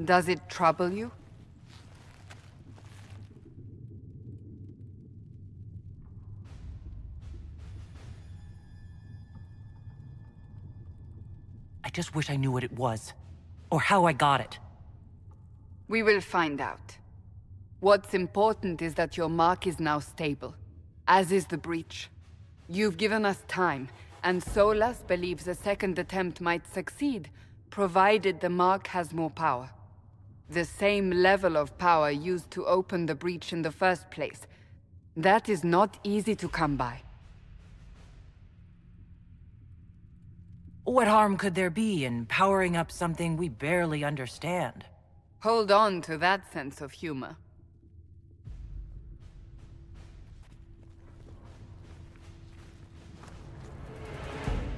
Does it trouble you? I just wish I knew what it was. Or how I got it. We will find out. What's important is that your mark is now stable, as is the breach. You've given us time, and Solas believes a second attempt might succeed, provided the mark has more power. The same level of power used to open the breach in the first place. That is not easy to come by. What harm could there be in powering up something we barely understand? Hold on to that sense of humor.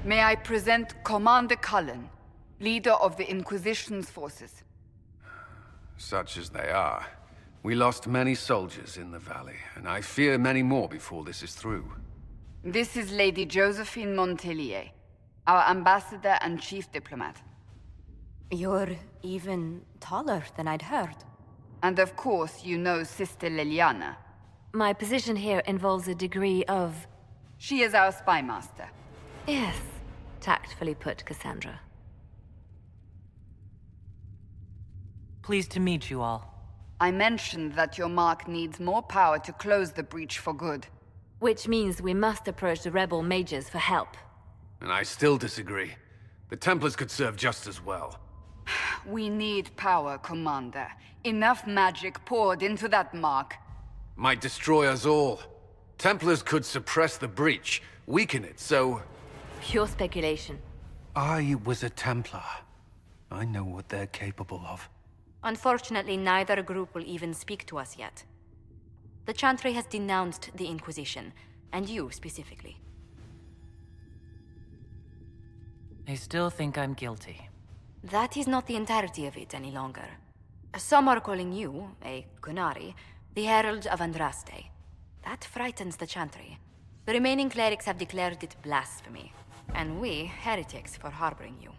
May I present Commander Cullen, leader of the Inquisition's forces. Such as they are. We lost many soldiers in the valley, and I fear many more before this is through. This is Lady Josephine Montelier, our ambassador and chief diplomat. You're even taller than I'd heard. And of course, you know Sister Liliana. My position here involves a degree of... She is our spy master. Yes, tactfully put, Cassandra. Pleased to meet you all. I mentioned that your mark needs more power to close the breach for good. Which means we must approach the rebel mages for help. And I still disagree. The Templars could serve just as well. We need power, Commander. Enough magic poured into that mark. Might destroy us all. Templars could suppress the breach, weaken it, so... Pure speculation. I was a Templar. I know what they're capable of. Unfortunately, neither group will even speak to us yet. The Chantry has denounced the Inquisition, and you specifically. They still think I'm guilty. That is not the entirety of it any longer. Some are calling you, a Kunari, the Herald of Andraste. That frightens the Chantry. The remaining clerics have declared it blasphemy, and we, heretics, for harboring you.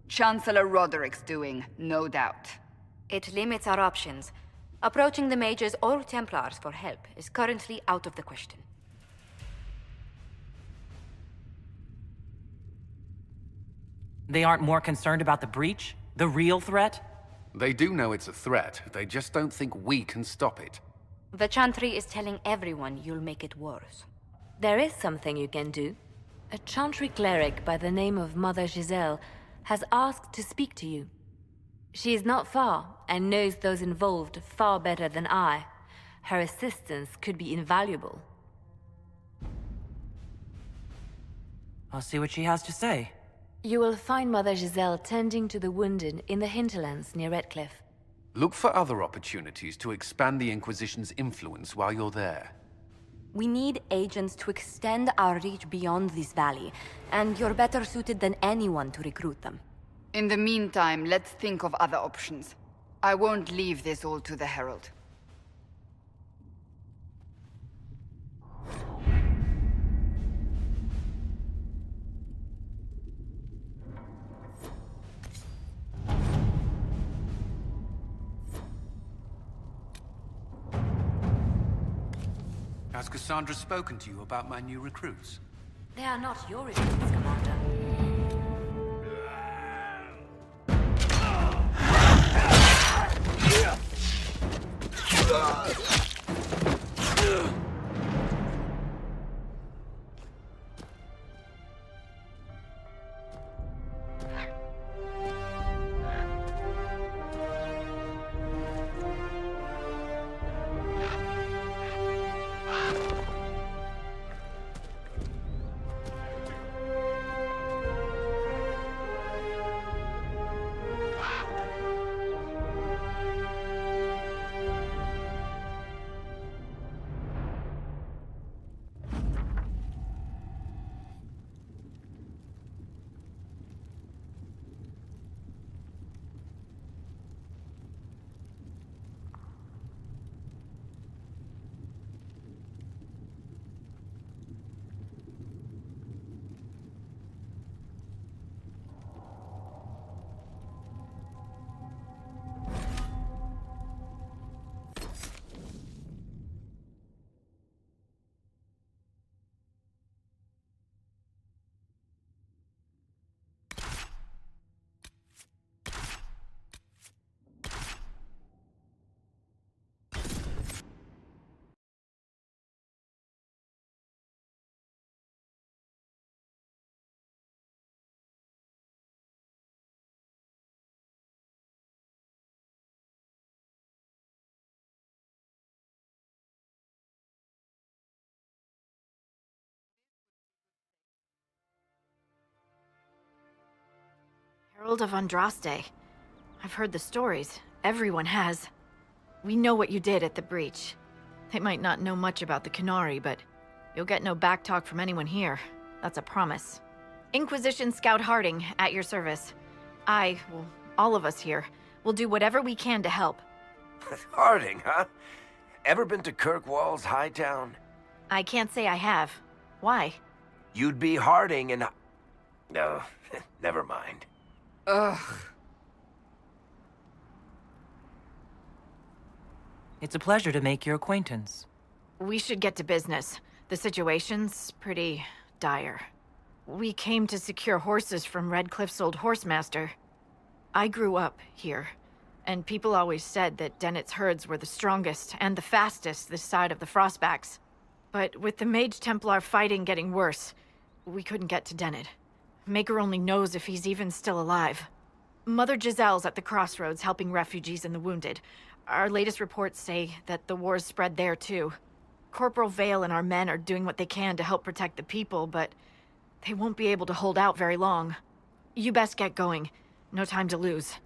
Chancellor Roderick's doing, no doubt. It limits our options. Approaching the mages or Templars for help is currently out of the question. They aren't more concerned about the breach? The real threat? They do know it's a threat, they just don't think we can stop it. The Chantry is telling everyone you'll make it worse. There is something you can do. A Chantry cleric by the name of Mother Giselle has asked to speak to you. She is not far, and knows those involved far better than I. Her assistance could be invaluable. I'll see what she has to say. You will find Mother Giselle tending to the wounded in the hinterlands near Redcliffe. Look for other opportunities to expand the Inquisition's influence while you're there. We need agents to extend our reach beyond this valley, and you're better suited than anyone to recruit them. In the meantime, let's think of other options. I won't leave this all to the Herald. Has Cassandra spoken to you about my new recruits? They are not your recruits, Commander. World of Andraste. I've heard the stories. Everyone has. We know what you did at the breach. They might not know much about the Canary, but you'll get no backtalk from anyone here. That's a promise. Inquisition Scout Harding, at your service. Well, all of us here, will do whatever we can to help. Harding, huh? Ever been to Kirkwall's Hightown? I can't say I have. Why? You'd be Harding and... No, never mind. Ugh. It's a pleasure to make your acquaintance. We should get to business. The situation's pretty dire. We came to secure horses from Redcliffe's old horsemaster. I grew up here, and people always said that Dennett's herds were the strongest and the fastest this side of the Frostbacks. But with the Mage Templar fighting getting worse, we couldn't get to Dennett. Maker only knows if he's even still alive. Mother Giselle's at the crossroads helping refugees and the wounded. Our latest reports say that the war's spread there too. Corporal Vale and our men are doing what they can to help protect the people, but they won't be able to hold out very long. You best get going. No time to lose.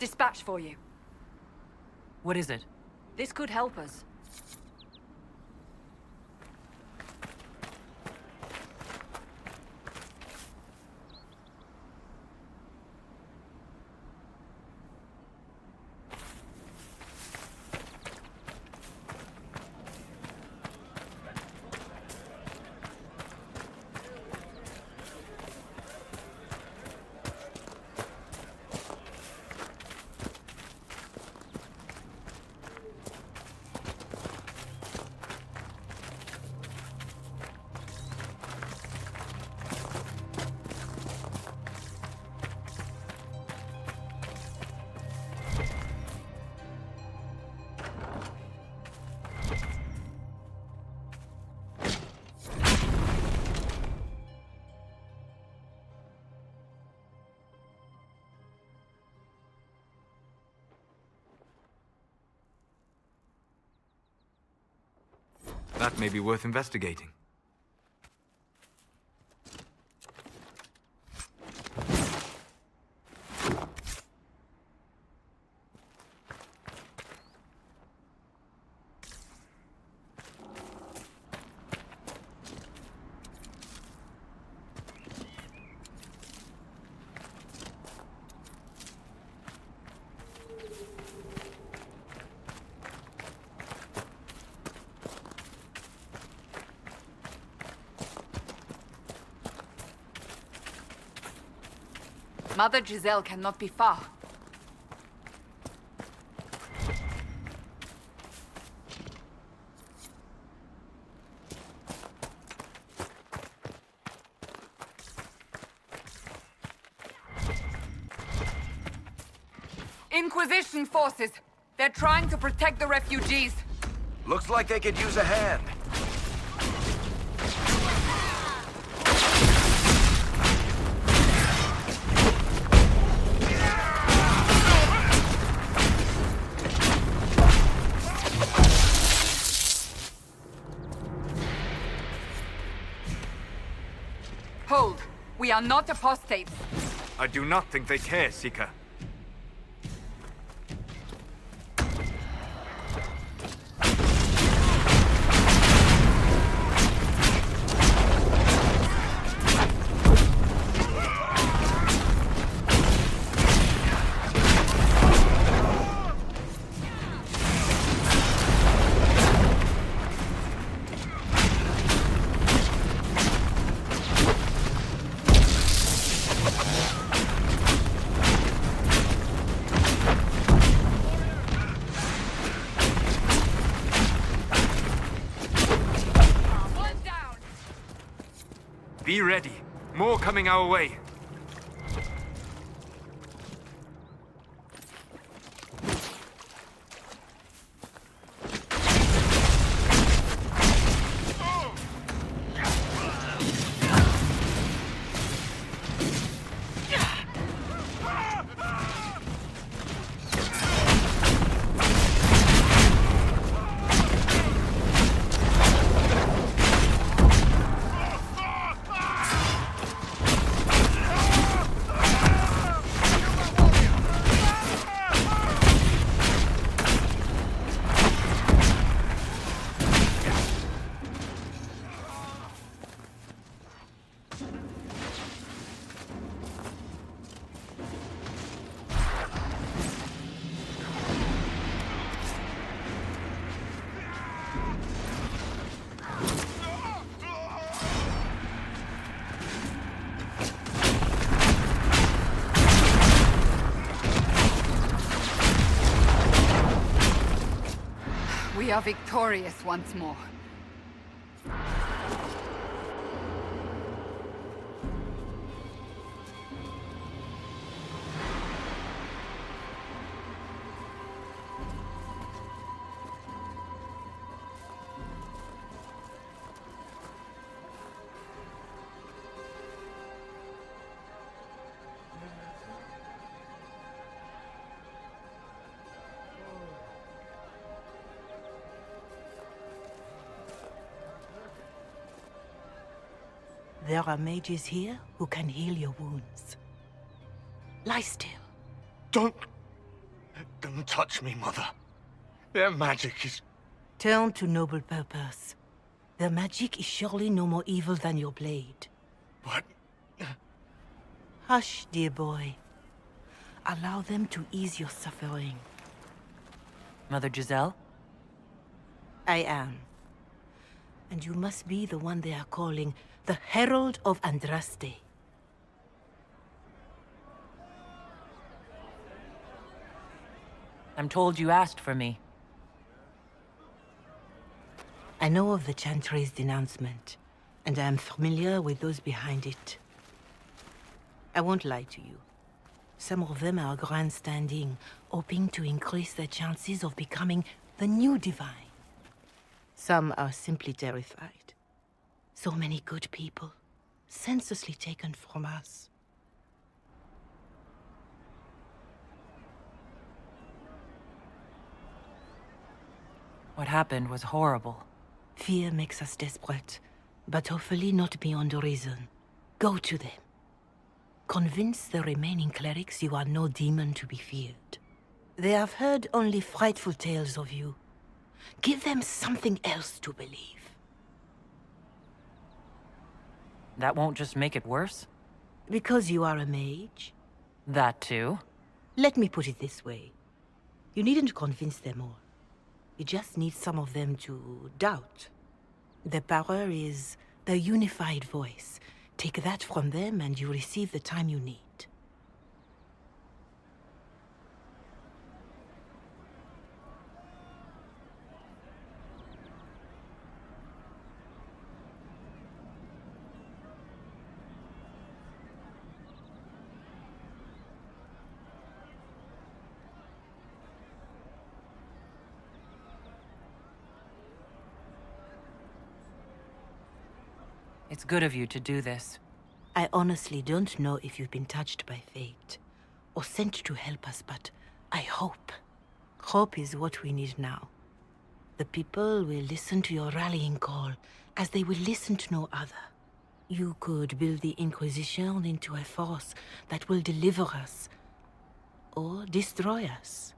Dispatch for you. What is it? This could help us. That may be worth investigating. Mother Giselle cannot be far. Inquisition forces! They're trying to protect the refugees! Looks like they could use a hand. Hold! We are not apostates! I do not think they care, Seeker. Be ready. More coming our way. We are victorious once more. There are mages here who can heal your wounds. Lie still. Don't touch me, Mother. Their magic is... Turn to noble purpose. Their magic is surely no more evil than your blade. But... Hush, dear boy. Allow them to ease your suffering. Mother Giselle? I am. And you must be the one they are calling the Herald of Andraste. I'm told you asked for me. I know of the Chantry's denouncement, and I am familiar with those behind it. I won't lie to you. Some of them are grandstanding, hoping to increase their chances of becoming the new divine. Some are simply terrified. So many good people, senselessly taken from us. What happened was horrible. Fear makes us desperate, but hopefully not beyond reason. Go to them. Convince the remaining clerics you are no demon to be feared. They have heard only frightful tales of you. Give them something else to believe. That won't just make it worse? Because you are a mage? That too? Let me put it this way. You needn't convince them all. You just need some of them to doubt. The power is the unified voice. Take that from them and you receive the time you need. It's good of you to do this. I honestly don't know if you've been touched by fate, or sent to help us, but I hope. Hope is what we need now. The people will listen to your rallying call, as they will listen to no other. You could build the Inquisition into a force that will deliver us, or destroy us.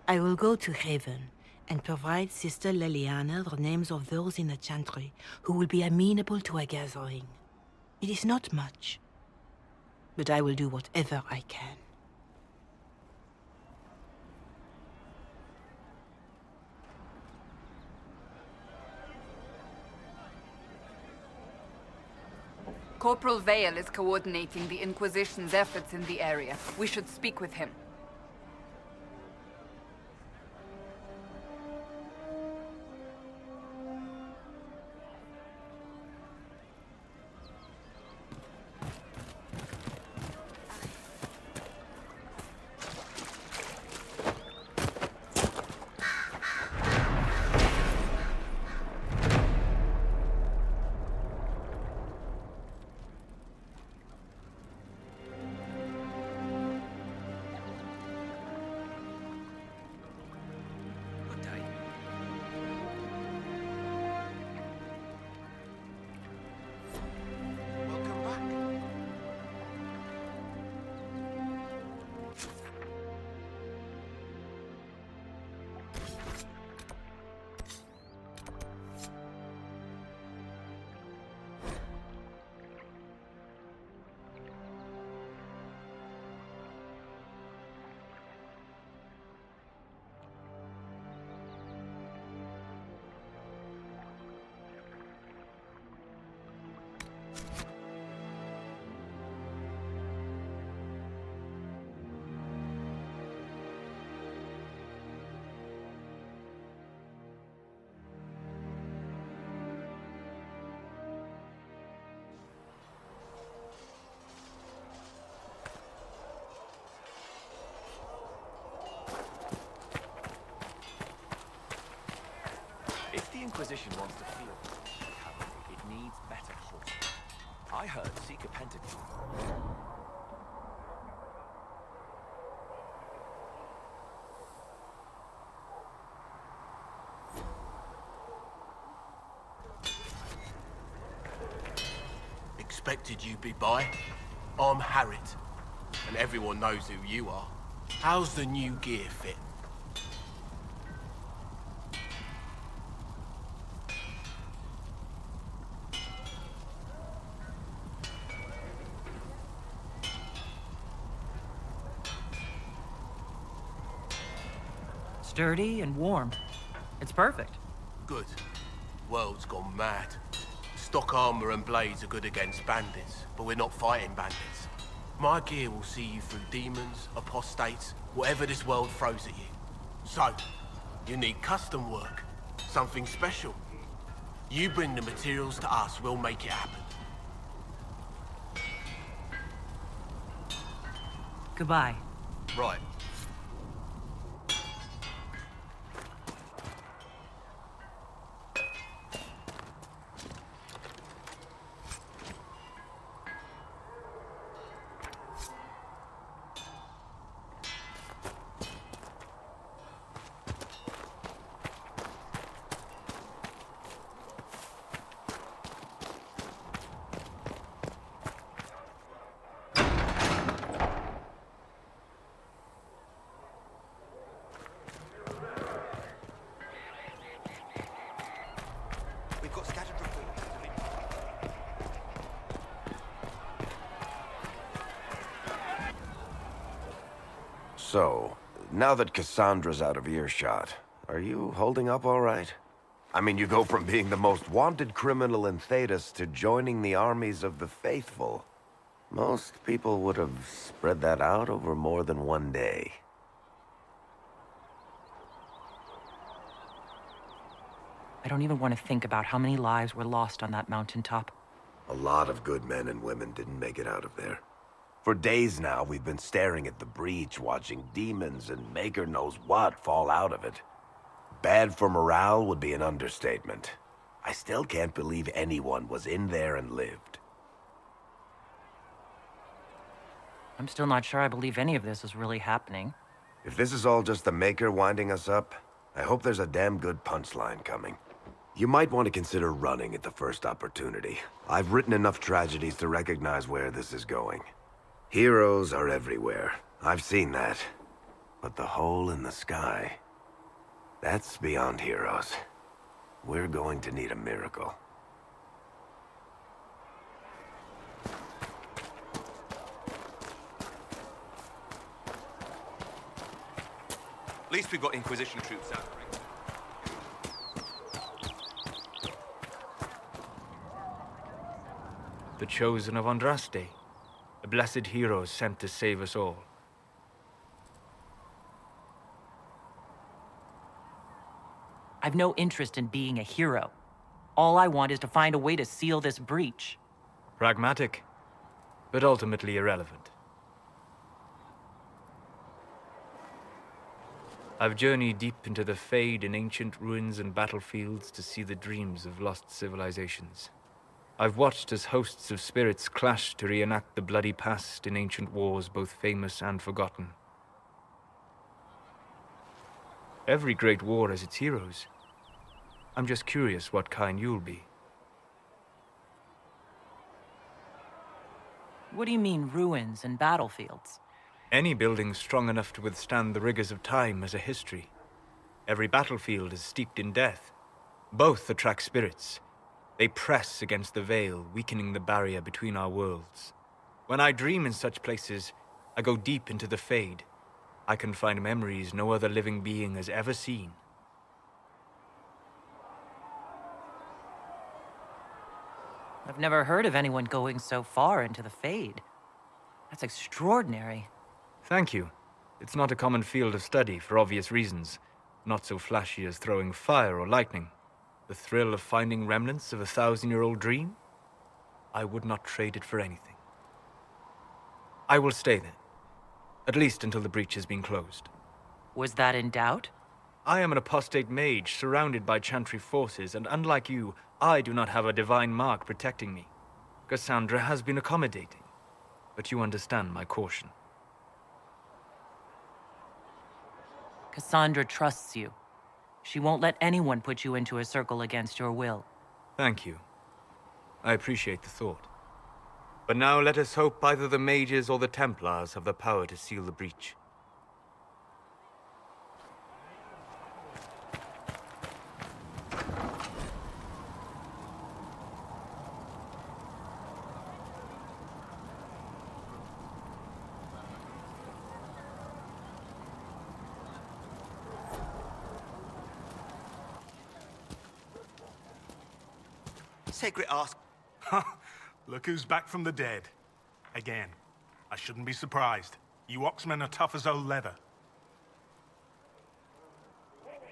I will go to Haven, and provide Sister Leliana the names of those in the Chantry who will be amenable to a gathering. It is not much, but I will do whatever I can. Corporal Vale is coordinating the Inquisition's efforts in the area. We should speak with him. If the Inquisition wants to feel cavalry, it needs better horses. I heard Seeker Pentagon. Expected you'd be by. I'm Harriet, and everyone knows who you are. How's the new gear fit? Sturdy and warm. It's perfect. Good. World's gone mad. Stock armor and blades are good against bandits, but we're not fighting bandits. My gear will see you through demons, apostates, whatever this world throws at you. So, you need custom work. Something special. You bring the materials to us, we'll make it happen. Goodbye. Right. So, now that Cassandra's out of earshot, are you holding up all right? I mean, you go from being the most wanted criminal in Thedas to joining the armies of the faithful. Most people would have spread that out over more than one day. I don't even want to think about how many lives were lost on that mountaintop. A lot of good men and women didn't make it out of there. For days now, we've been staring at the breach, watching demons and maker knows what fall out of it. Bad for morale would be an understatement. I still can't believe anyone was in there and lived. I'm still not sure I believe any of this is really happening. If this is all just the Maker winding us up, I hope there's a damn good punchline coming. You might want to consider running at the first opportunity. I've written enough tragedies to recognize where this is going. Heroes are everywhere. I've seen that. But the hole in the sky... that's beyond heroes. We're going to need a miracle. At least we've got Inquisition troops out. The chosen of Andraste. The blessed heroes sent to save us all. I've no interest in being a hero. All I want is to find a way to seal this breach. Pragmatic, but ultimately irrelevant. I've journeyed deep into the Fade in ancient ruins and battlefields to see the dreams of lost civilizations. I've watched as hosts of spirits clash to reenact the bloody past in ancient wars both famous and forgotten. Every great war has its heroes. I'm just curious what kind you'll be. What do you mean, ruins and battlefields? Any building strong enough to withstand the rigors of time has a history. Every battlefield is steeped in death. Both attract spirits. They press against the veil, weakening the barrier between our worlds. When I dream in such places, I go deep into the Fade. I can find memories no other living being has ever seen. I've never heard of anyone going so far into the Fade. That's extraordinary. Thank you. It's not a common field of study for obvious reasons. Not so flashy as throwing fire or lightning. The thrill of finding remnants of a 1,000-year-old dream? I would not trade it for anything. I will stay then. At least until the breach has been closed. Was that in doubt? I am an apostate mage surrounded by Chantry forces, and unlike you, I do not have a divine mark protecting me. Cassandra has been accommodating, but you understand my caution. Cassandra trusts you. She won't let anyone put you into a circle against your will. Thank you. I appreciate the thought. But now let us hope either the mages or the Templars have the power to seal the breach. Sacred ask. Look who's back from the dead. Again. I shouldn't be surprised. You Oxmen are tough as old leather.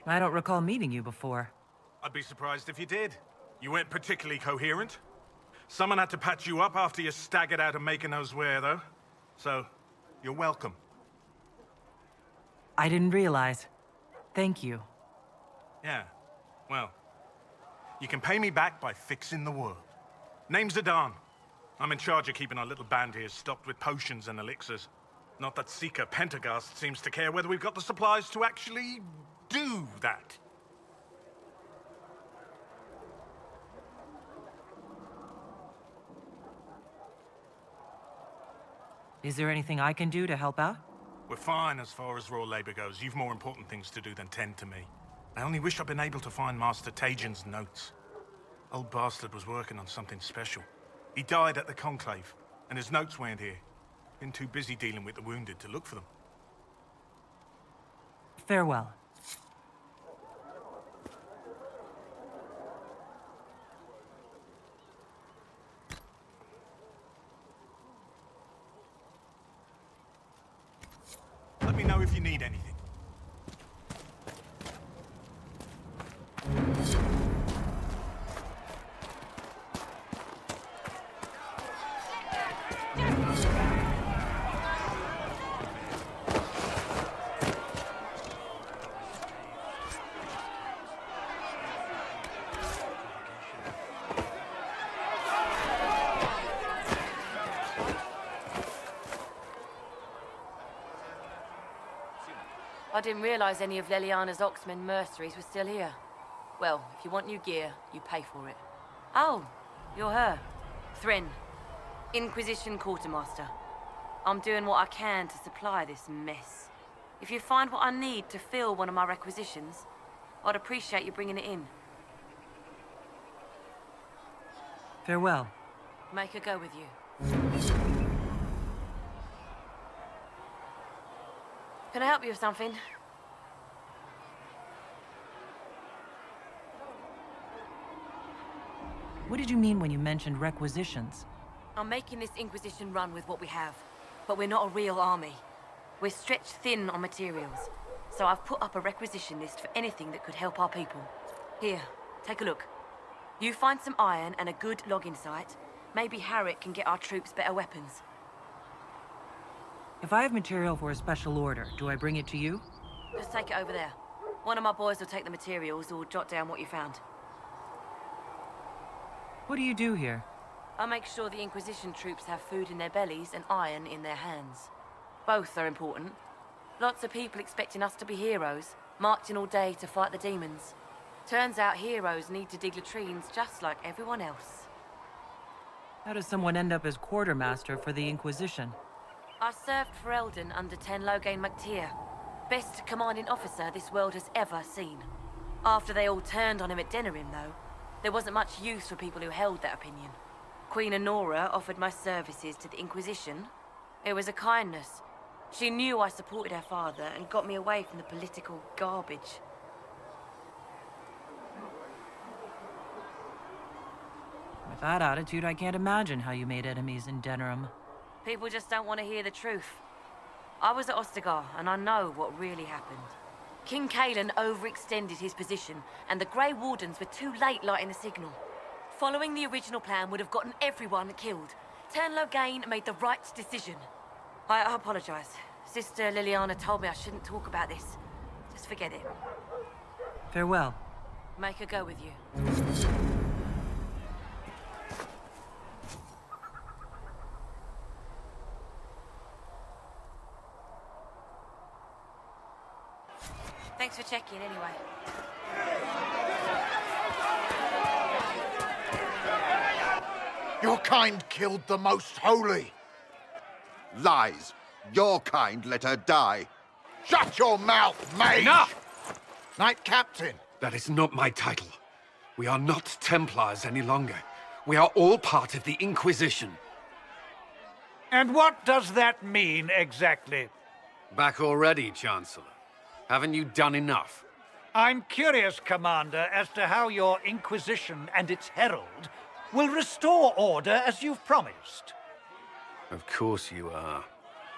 I don't recall meeting you before. I'd be surprised if you did. You weren't particularly coherent. Someone had to patch you up after you staggered out of Maker knows where, though. So, you're welcome. I didn't realize. Thank you. Yeah, well, you can pay me back by fixing the world. Name's Adan. I'm in charge of keeping our little band here stocked with potions and elixirs. Not that Seeker Pentagast seems to care whether we've got the supplies to actually do that. Is there anything I can do to help out? We're fine as far as raw labor goes. You've more important things to do than tend to me. I only wish I'd been able to find Master Tajin's notes. Old bastard was working on something special. He died at the Conclave, and his notes weren't here. Been too busy dealing with the wounded to look for them. Farewell. Let me know if you need anything. I didn't realize any of Leliana's Oxmen mercenaries were still here. Well, if you want new gear, you pay for it. Oh, you're her. Thrin, Inquisition Quartermaster. I'm doing what I can to supply this mess. If you find what I need to fill one of my requisitions, I'd appreciate you bringing it in. Farewell. Make her go with you. Can I help you with something? What did you mean when you mentioned requisitions? I'm making this Inquisition run with what we have, but we're not a real army. We're stretched thin on materials, so I've put up a requisition list for anything that could help our people. Here, take a look. You find some iron and a good login site, maybe Harriet can get our troops better weapons. If I have material for a special order, do I bring it to you? Just take it over there. One of my boys will take the materials or jot down what you found. What do you do here? I make sure the Inquisition troops have food in their bellies and iron in their hands. Both are important. Lots of people expecting us to be heroes, marching all day to fight the demons. Turns out heroes need to dig latrines just like everyone else. How does someone end up as quartermaster for the Inquisition? I served for Eldon under Ten Loghain MacTier. Best commanding officer this world has ever seen. After they all turned on him at Denerim, though, there wasn't much use for people who held that opinion. Queen Honora offered my services to the Inquisition. It was a kindness. She knew I supported her father and got me away from the political garbage. With that attitude, I can't imagine how you made enemies in Denerim. People just don't want to hear the truth. I was at Ostagar, and I know what really happened. King Cailan overextended his position, and the Grey Wardens were too late lighting the signal. Following the original plan would have gotten everyone killed. Ten Loghain made the right decision. I apologize. Sister Liliana told me I shouldn't talk about this. Just forget it. Farewell. Make her go with you. Thanks for checking anyway. Your kind killed the most holy. Lies. Your kind let her die. Shut your mouth, mate! Enough! Knight Captain. That is not my title. We are not Templars any longer. We are all part of the Inquisition. And what does that mean, exactly? Back already, Chancellor. Haven't you done enough? I'm curious, Commander, as to how your Inquisition and its herald will restore order as you've promised. Of course you are.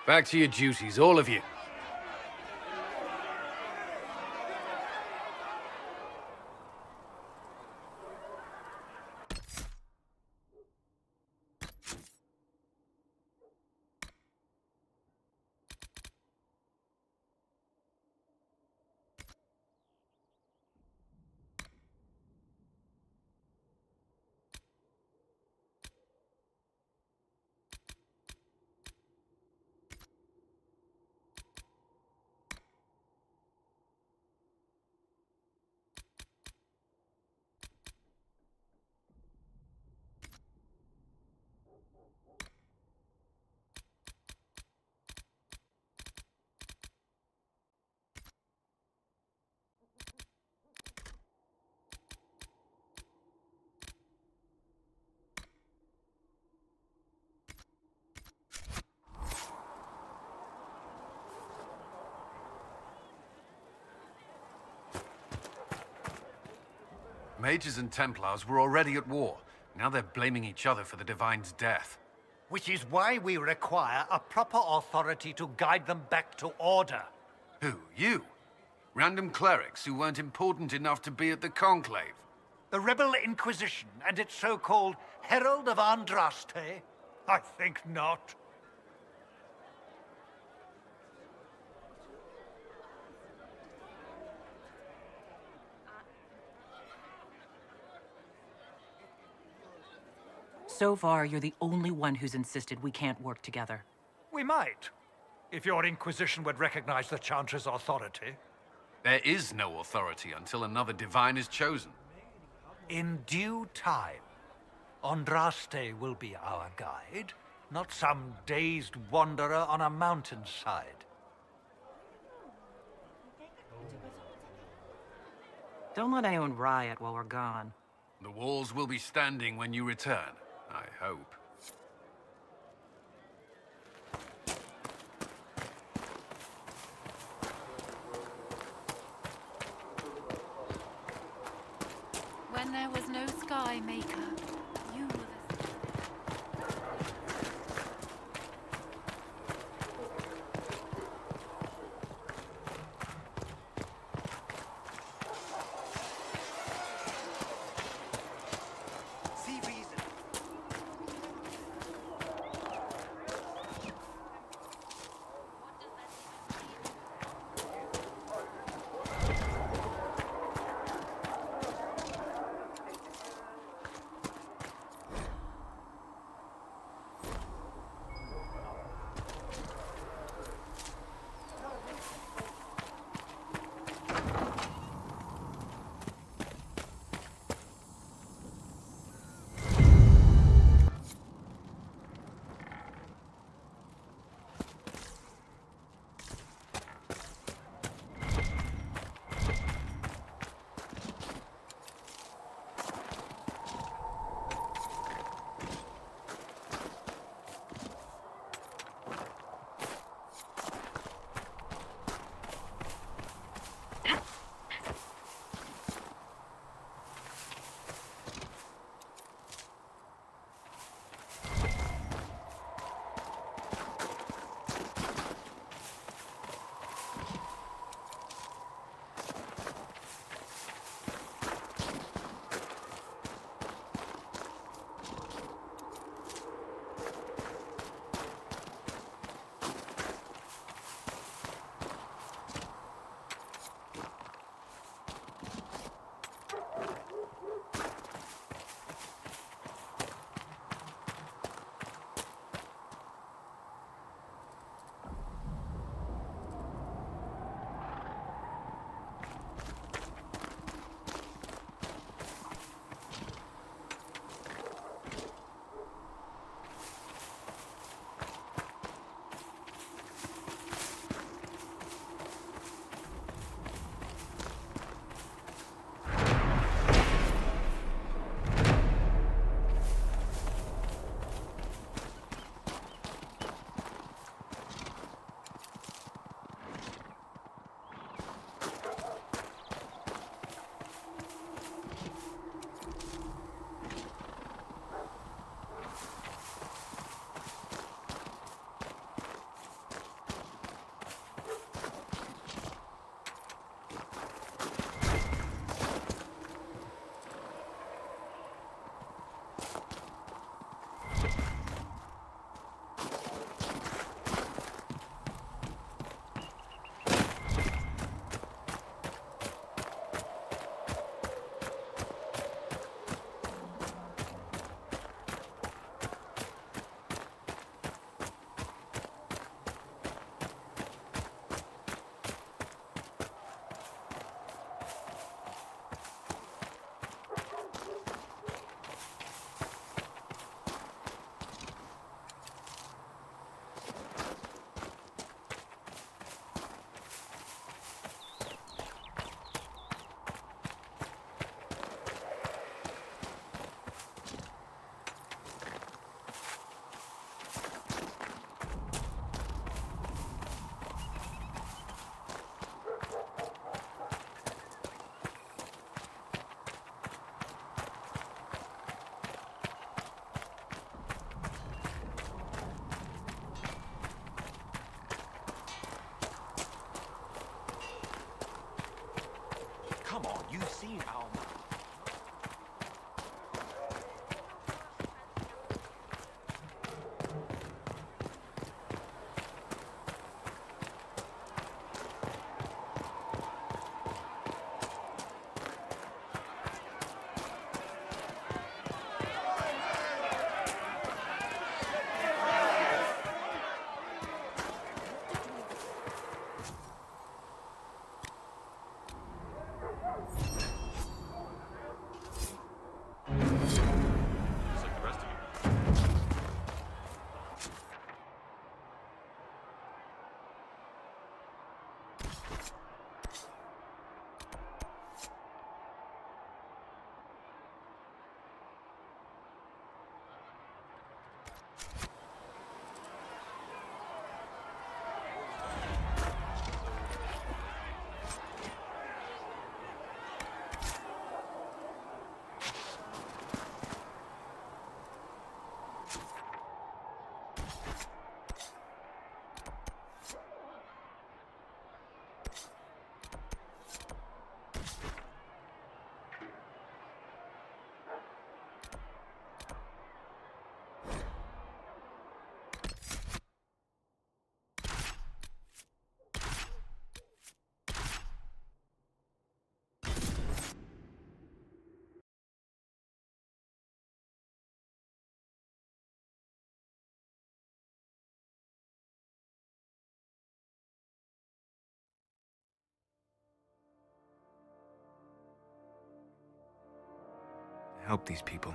Back to your duties, all of you. Mages and Templars were already at war. Now they're blaming each other for the Divine's death. Which is why we require a proper authority to guide them back to order. Who? You? Random clerics who weren't important enough to be at the Conclave? The Rebel Inquisition and its so-called Herald of Andraste? I think not. So far, you're the only one who's insisted we can't work together. We might, if your Inquisition would recognize the Chantry's authority. There is no authority until another Divine is chosen. In due time, Andraste will be our guide, not some dazed wanderer on a mountainside. Don't let anyone riot while we're gone. The walls will be standing when you return, I hope. When there was no sky maker, you were the... See reason. help these people.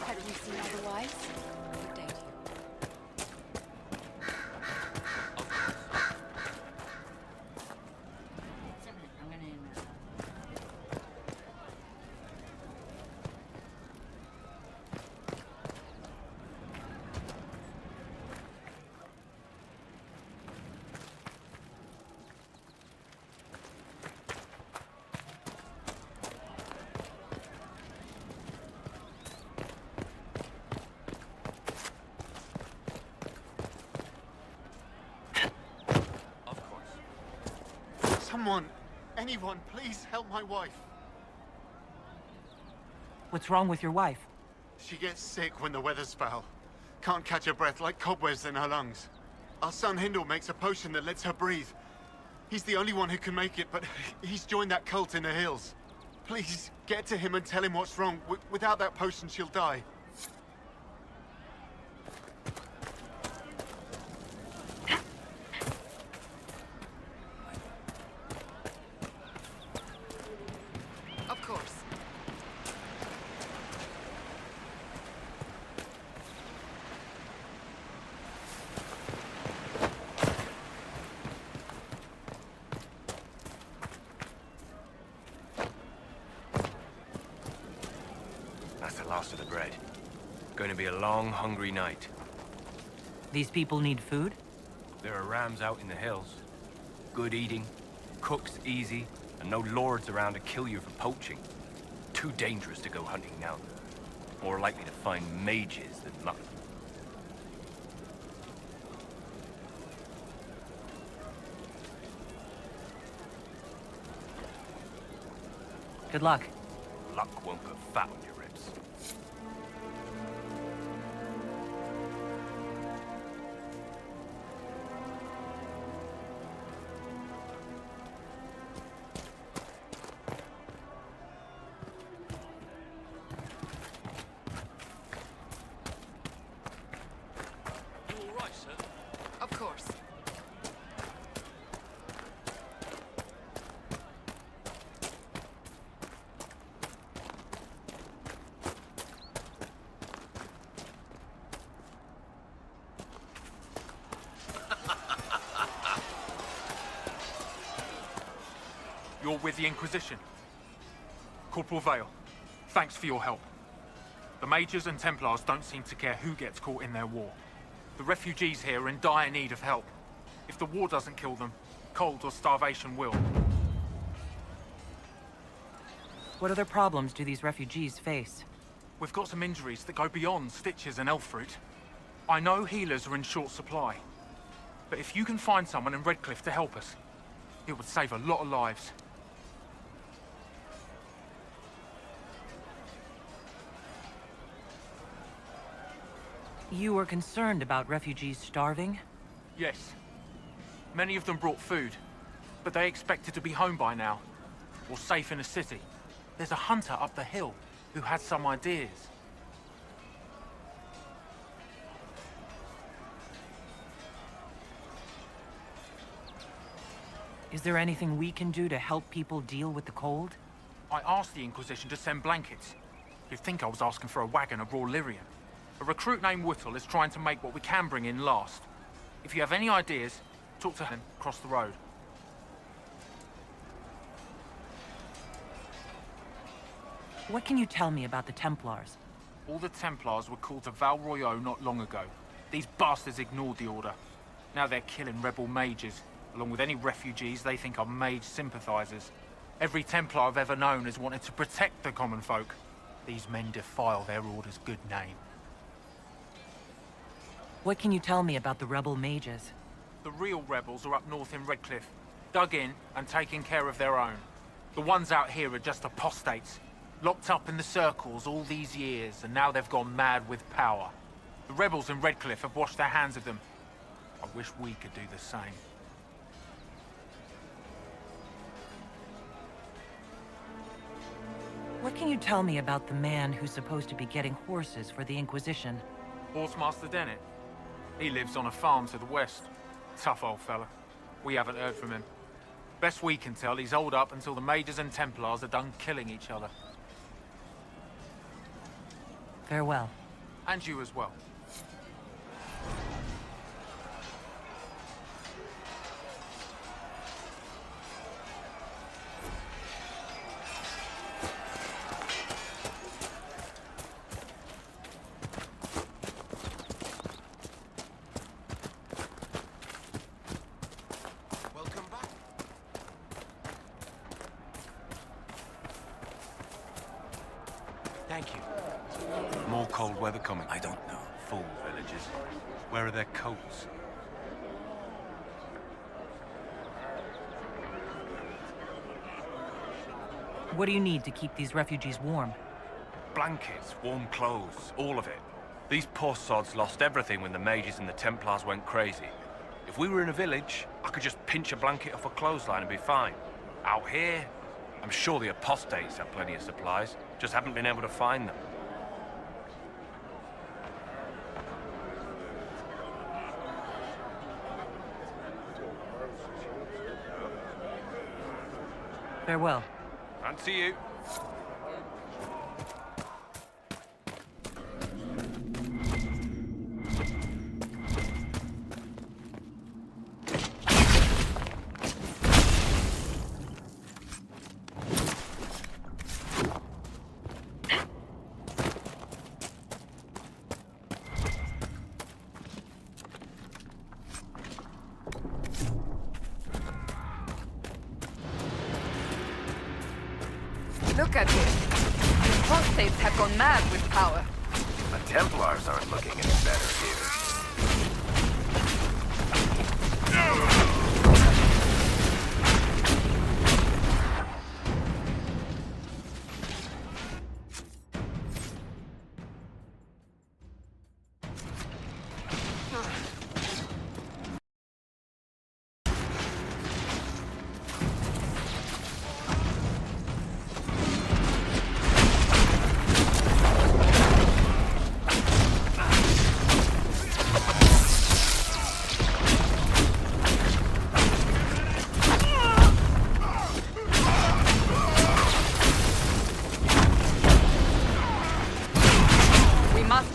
Had we seen otherwise, I would date you. Someone, anyone, please help my wife. What's wrong with your wife? She gets sick when the weather's foul. Can't catch her breath, like cobwebs in her lungs. Our son Hindle makes a potion that lets her breathe. He's the only one who can make it, but he's joined that cult in the hills. Please, get to him and tell him what's wrong. Without that potion, she'll die. Of course. That's the last of the bread. Going to be a long, hungry night. These people need food? There are rams out in the hills. Good eating, cooks easy, and no lords around to kill you for poaching. Too dangerous to go hunting now. More likely to find mages than luck. Good luck. Luck won't put fat on your ribs. You all right, sir? Of course. You're with the Inquisition. Corporal Vale, thanks for your help. The Mages and Templars don't seem to care who gets caught in their war. The refugees here are in dire need of help. If the war doesn't kill them, cold or starvation will. What other problems do these refugees face? We've got some injuries that go beyond stitches and elf fruit. I know healers are in short supply. But if you can find someone in Redcliffe to help us, it would save a lot of lives. You were concerned about refugees starving? Yes. Many of them brought food, but they expected to be home by now, or safe in a city. There's a hunter up the hill who had some ideas. Is there anything we can do to help people deal with the cold? I asked the Inquisition to send blankets. You'd think I was asking for a wagon of raw lyrium. A recruit named Whittle is trying to make what we can bring in last. If you have any ideas, talk to him across the road. What can you tell me about the Templars? All the Templars were called to Val Royeaux not long ago. These bastards ignored the order. Now they're killing rebel mages, along with any refugees they think are mage sympathizers. Every Templar I've ever known has wanted to protect the common folk. These men defile their order's good name. What can you tell me about the rebel mages? The real rebels are up north in Redcliffe, dug in and taking care of their own. The ones out here are just apostates, locked up in the circles all these years, and now they've gone mad with power. The rebels in Redcliffe have washed their hands of them. I wish we could do the same. What can you tell me about the man who's supposed to be getting horses for the Inquisition? Horsemaster Dennett? He lives on a farm to the west. Tough old fella. We haven't heard from him. Best we can tell, he's holed up until the Majors and Templars are done killing each other. Farewell. And you as well. Thank you. More cold weather coming. I don't know. Fool villagers. Where are their coats? What do you need to keep these refugees warm? Blankets, warm clothes, all of it. These poor sods lost everything when the mages and the Templars went crazy. If we were in a village, I could just pinch a blanket off a clothesline and be fine. Out here, I'm sure the apostates have plenty of supplies, just haven't been able to find them. Farewell. And see you. Look at this. The apostates have gone mad with power. The Templars aren't looking any better here.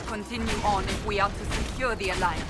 Continue on if we are to secure the Alliance.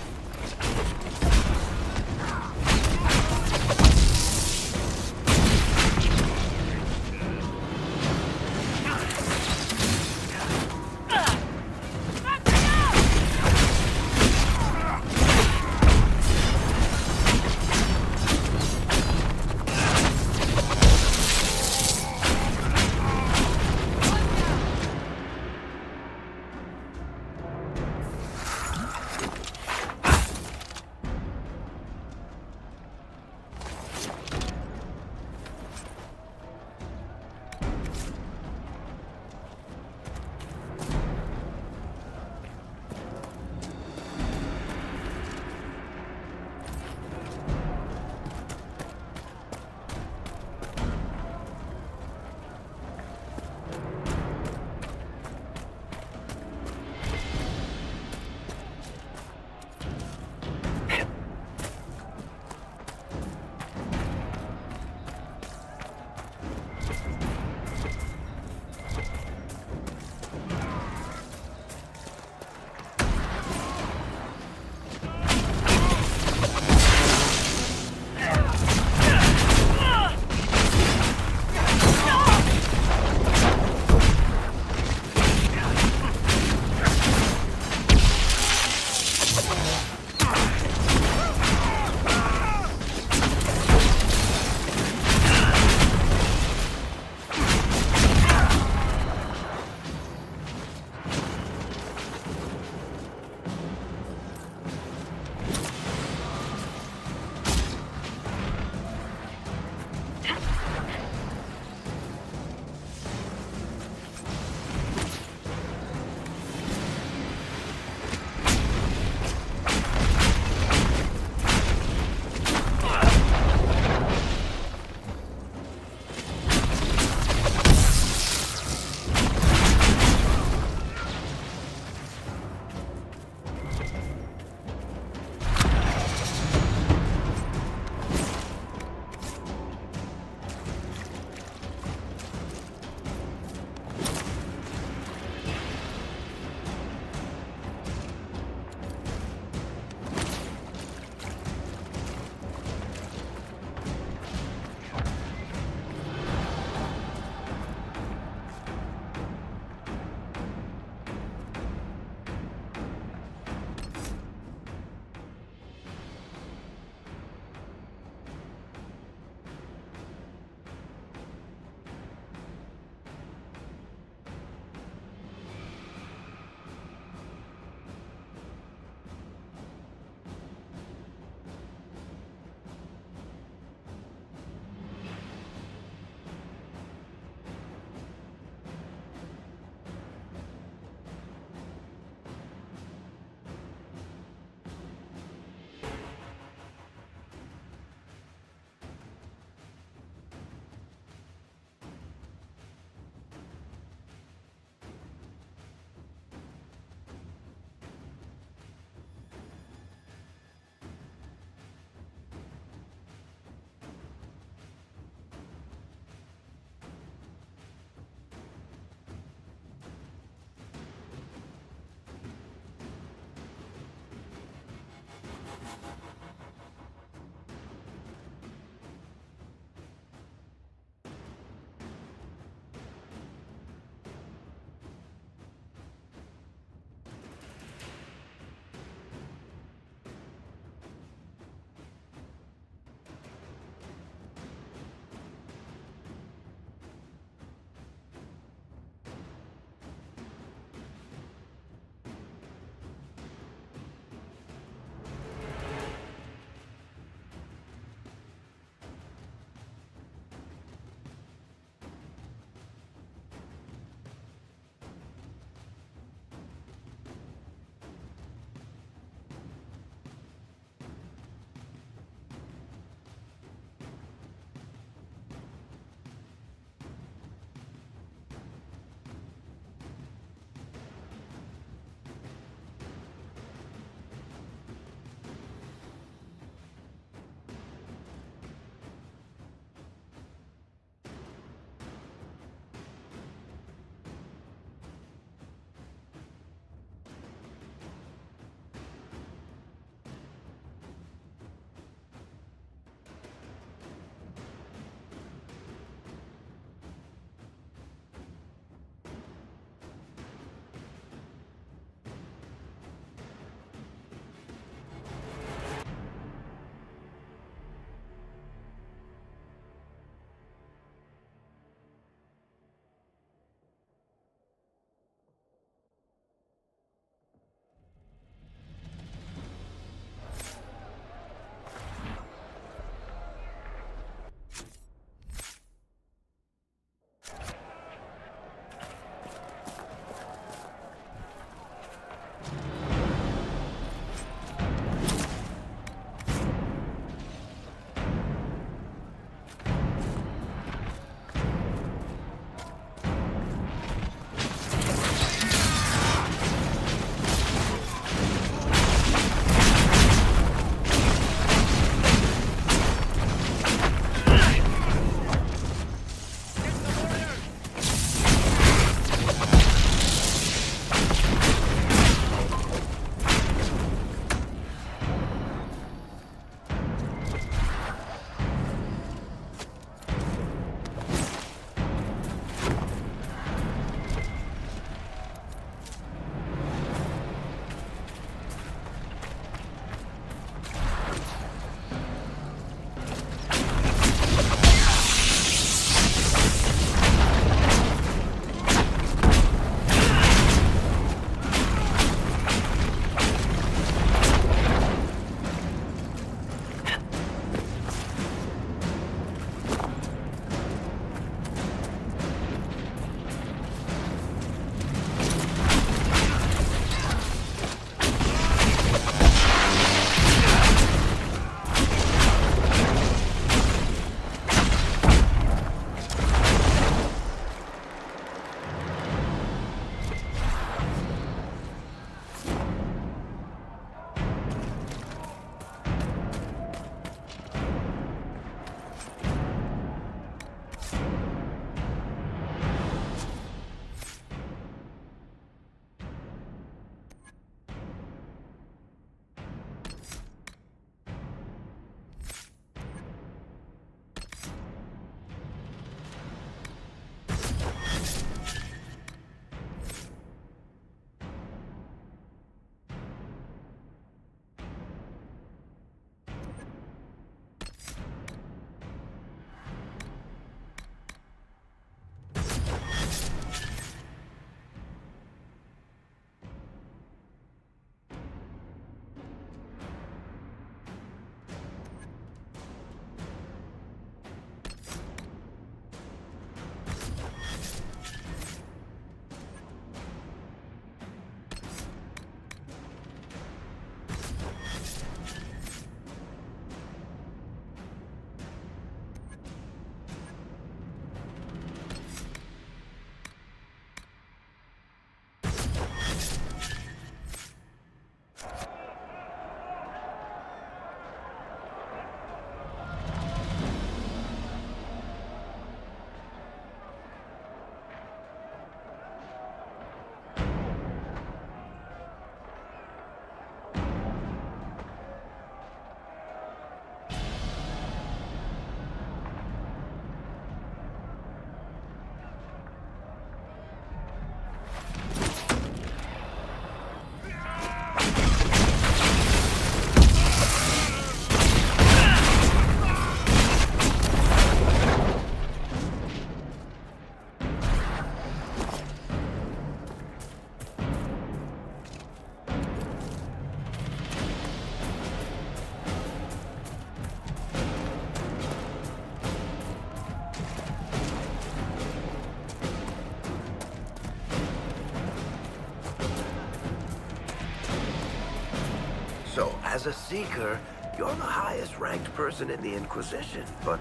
As a Seeker, you're the highest-ranked person in the Inquisition, but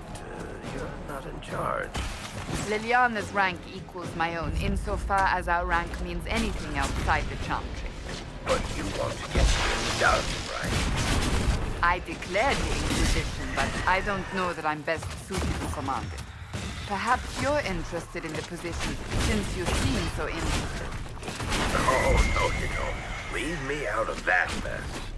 you're not in charge. Liliana's rank equals my own, insofar as our rank means anything outside the Chantry. But you want to get this done, right? I declared the Inquisition, but I don't know that I'm best suited to command it. Perhaps you're interested in the position, since you seem so interested. Oh, no, you don't. Leave me out of that mess.